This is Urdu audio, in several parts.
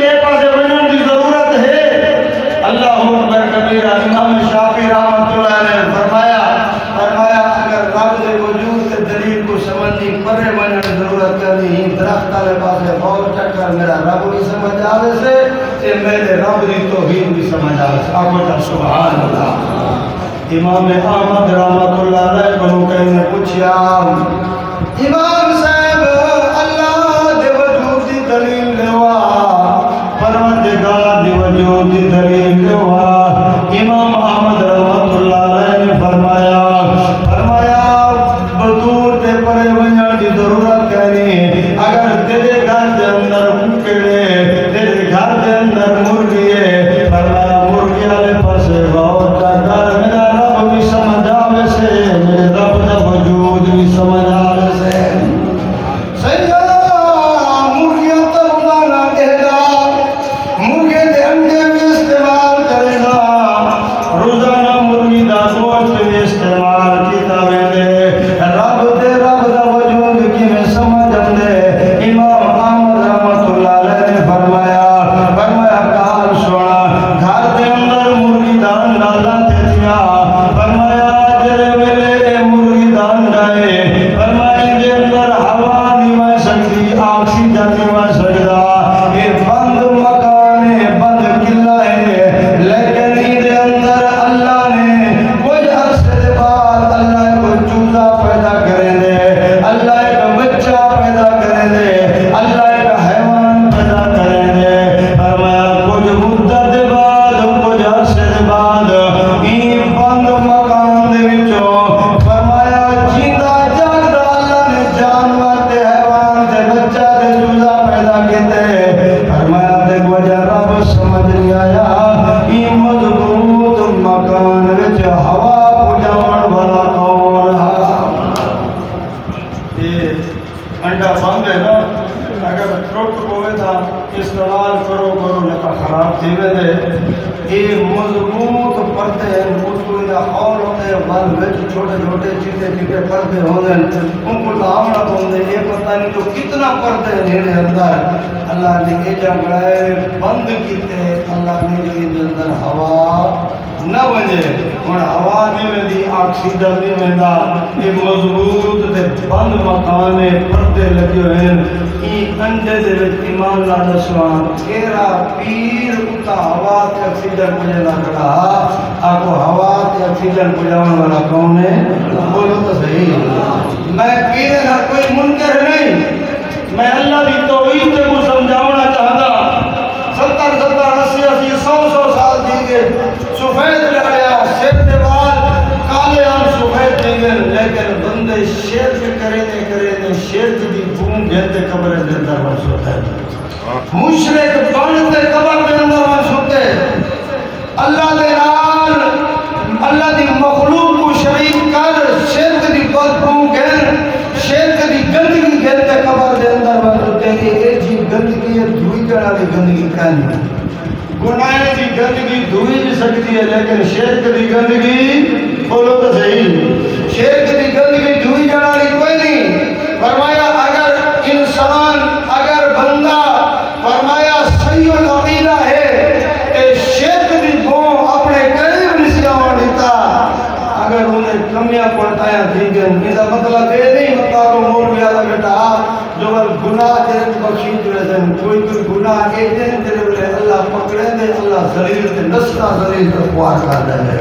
بے پاسے بنن کی ضرورت ہے. اللہ اکبر کبیرہ. امام شافعی رحمۃ اللہ نے فرمایا اگر رب کے وجود کے دلیل کو سمجھنی پرے بنن کی ضرورت کرنی درخت والے پاسے غور چکر میرا رب بھی سمجھ آوے سے تے میرے رب دی توحید بھی سمجھ آوے سے. آخو سبحان اللہ. امام احمد رحمۃ اللہ علیہ کو کہیں نے پوچھا امام صاحب اللہ دے وجود دی دلیل لوا پروردگار دی وجود دی دلیل لوا. امام احمد رحمۃ اللہ علیہ نے فرمایا بدور تے پرے ونجن دی ضرورت کرنی. اگر تیرے گھر دے اندر ککڑے تیرے گھر دے اندر مرغی ہے فرمایا مرغی والے پاسے غور کر میرا رب بھی سمجھ آوے سے میرے رب دا وجود بھی سمجھ آوے سے. چھوٹے چھوٹے چیٹے چیٹے پردے ہوندے ان کو دامنا ہوندے یہ پتہ نہیں تو کتنا پردے نیڑے اندر اللہ نے یہ جگڑے بند کیتے. اللہ نے جو اندر ہوا نہ بجے اور ہوا نہیں ویندی آکسیجن نہیں ویندا. یہ مضبوط تے بند مکان پردے لگے ہوئے ہیں. یہ انڈے دے وچ ایمان لا دسواں کیڑا پیر اتا ہوا تے آکسیجن پجلا کھڑا. آکو ہوا تے آکسیجن پجاون والا کون ہے؟ بولو تو صحیح. میں پیر کا کوئی منکر نہیں. میں اللہ دی توحید کو سمجھاونا چاہتا. 70 80 سال دیگے سفید لگایا سر دے بال کالے اور سفید دیگے لیکن بندے شرک کرے شرک دی بوم گھنتے قبر دے اندر بن سوتے مشرک بنتے قبر دے اندر بن سوتے. اللہ دے نال اللہ دی مخلوق کو شریک کر شرک دی بوم گھن شرک دی گندگی گھنتے قبر دے اندر بن سوتے. یہ جی گندگی ہے دھوئی جڑا دی گندگی کہانی گناہ کی گندگی دھوئی بھی سکتی ہے لیکن شرک کی گندگی بولو تو صحیح شرک کی گندگی دھوئی جڑانی کوئی نہیں. فرمایا اگر انسان اگر بندہ فرمایا صحیح العقیدہ ہے کہ شرک کی بو اپنے قریب نسیاں دیتا اگر انہیں کمیاں پڑھتایا دیگن اس مطلب یہ نہیں ہوتا تو مول بیادہ بیٹا جو گناہ جن بخشید رہن کوئی گناہ کے دن تیرے بلے اللہ پکڑے دے اللہ ذلیل تے نسلہ ذلیل تے خوار کر دے.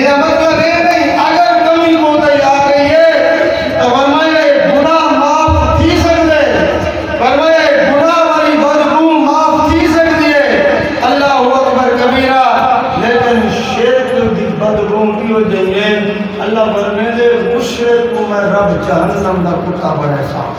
یہ مطلب یہ نہیں اگر کمی کوئی آ گئی ہے تو فرمایا گناہ معاف تھی سکتے. فرمایا گناہ والی بدبو معاف تھی سکتی ہے. اللہ اکبر کبیرہ لیکن شرک دی بدبو کی ہو جائے اللہ فرمائے دے مشرک کو میں رب جہنم دا کتا بنے سا.